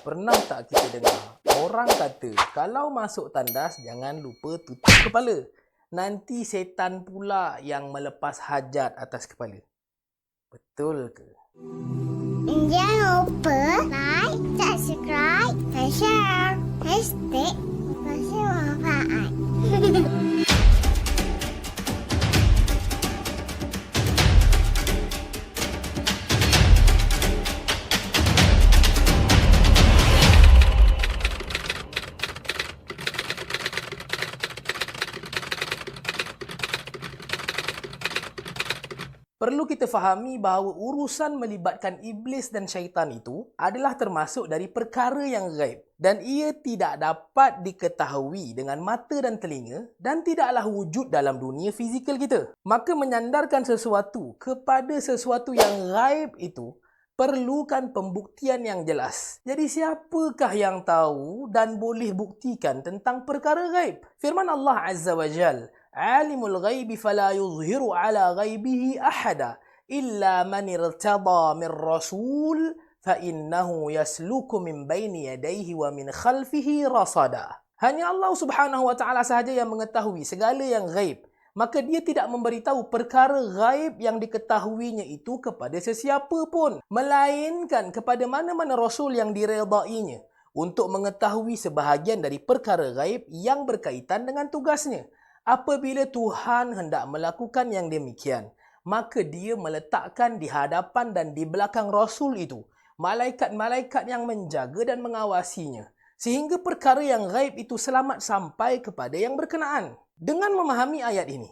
Pernah tak kita dengar orang kata kalau masuk tandas jangan lupa tutup kepala. Nanti setan pula yang melepas hajat atas kepala. Betul ke? Jangan lupa like, subscribe, dan share. Hashtag Motivasi Manfaat. Perlu kita fahami bahawa urusan melibatkan iblis dan syaitan itu adalah termasuk dari perkara yang gaib dan ia tidak dapat diketahui dengan mata dan telinga dan tidaklah wujud dalam dunia fizikal kita. Maka menyandarkan sesuatu kepada sesuatu yang gaib itu perlukan pembuktian yang jelas. Jadi siapakah yang tahu dan boleh buktikan tentang perkara gaib? Firman Allah Azza wa Jal, Alimul ghaibi fala yuzhiru ala ghaibihi ahada illa man irtada min rasul fa innahu yasluku min baini yadayhi wa min khalfihi rasada. Hanya Allah Subhanahu wa taala sahaja yang mengetahui segala yang gaib. Maka dia tidak memberitahu perkara gaib yang diketahuinya itu kepada sesiapa pun, melainkan kepada mana-mana rasul yang diredainya untuk mengetahui sebahagian dari perkara gaib yang berkaitan dengan tugasnya. Apabila Tuhan hendak melakukan yang demikian, maka dia meletakkan di hadapan dan di belakang Rasul itu malaikat-malaikat yang menjaga dan mengawasinya, sehingga perkara yang gaib itu selamat sampai kepada yang berkenaan. Dengan memahami ayat ini,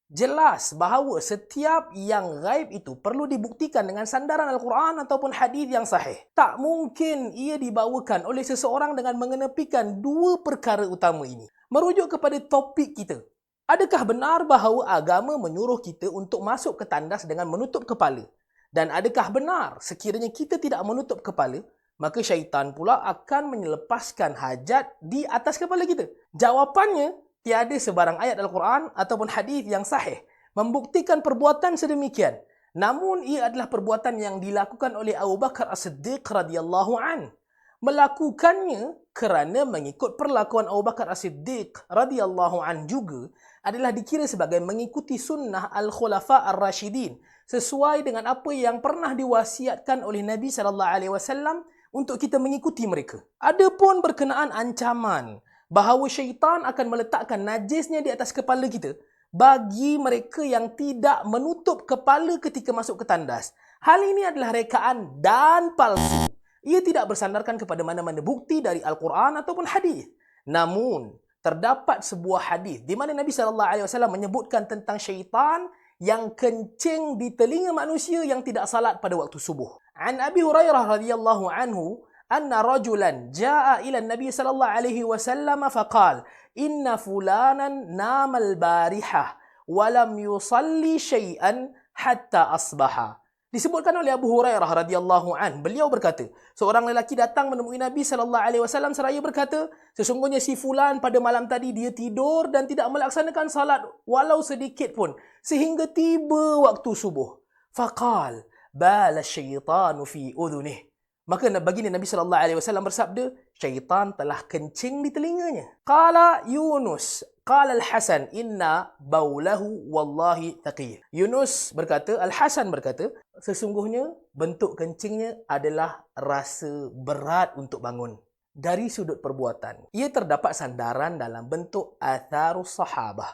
jelas bahawa setiap yang gaib itu perlu dibuktikan dengan sandaran Al-Quran ataupun hadis yang sahih. Tak mungkin ia dibawakan oleh seseorang dengan mengenepikan dua perkara utama ini. Merujuk kepada topik kita, adakah benar bahawa agama menyuruh kita untuk masuk ke tandas dengan menutup kepala? Dan adakah benar sekiranya kita tidak menutup kepala, maka syaitan pula akan menyelepaskan hajat di atas kepala kita? Jawapannya, tiada sebarang ayat Al-Quran ataupun hadis yang sahih membuktikan perbuatan sedemikian. Namun ia adalah perbuatan yang dilakukan oleh Abu Bakar As-Siddiq radhiyallahu an. Melakukannya kerana mengikut perlakuan Abu Bakar As-Siddiq radhiyallahu an juga adalah dikira sebagai mengikuti sunnah Al-Khulafa Ar-Rashidin sesuai dengan apa yang pernah diwasiatkan oleh Nabi SAW untuk kita mengikuti mereka. Adapun berkenaan ancaman bahawa syaitan akan meletakkan najisnya di atas kepala kita bagi mereka yang tidak menutup kepala ketika masuk ke tandas, hal ini adalah rekaan dan palsu. Ia tidak bersandarkan kepada mana-mana bukti dari Al-Quran ataupun hadis. Namun, terdapat sebuah hadis di mana Nabi SAW menyebutkan tentang syaitan yang kencing di telinga manusia yang tidak salat pada waktu subuh. An Abi Hurairah radhiyallahu anhu anna rajulan jaa ila Nabi sallallahu alaihi wasallam faqal inna fulanan nama al-barihah wa lam yusalli syai'an hatta asbaha. Disebutkan oleh Abu Hurairah radhiyallahu an, beliau berkata, seorang lelaki datang menemui Nabi sallallahu alaihi wasallam seraya berkata, sesungguhnya si fulan pada malam tadi dia tidur dan tidak melaksanakan salat walau sedikit pun sehingga tiba waktu subuh. Faqal bala syaitanu fi udhunih. Maka baginda Nabi sallallahu alaihi wasallam bersabda, syaitan telah kencing di telinganya. Qala Yunus, qala Al-Hasan, inna baulahu wallahi thaqil. Yunus berkata, Al-Hasan berkata, sesungguhnya bentuk kencingnya adalah rasa berat untuk bangun. Dari sudut perbuatan, ia terdapat sandaran dalam bentuk atharus sahabah,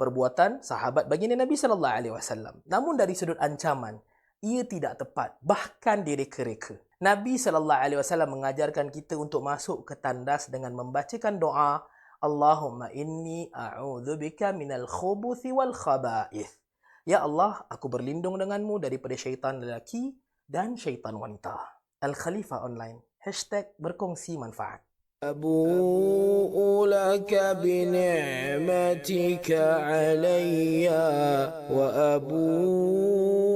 perbuatan sahabat baginda Nabi sallallahu alaihi wasallam. Namun dari sudut ancaman, ia tidak tepat, bahkan direka-reka. Nabi SAW mengajarkan kita untuk masuk ke tandas dengan membacakan doa, Allahumma inni a'udzubika minal khubuthi wal khaba'ith. Ya Allah, aku berlindung denganmu daripada syaitan lelaki dan syaitan wanita. Al-Khalifah Online. #berkongsi manfaat. أبوء لك بنعمتك علي وأبوء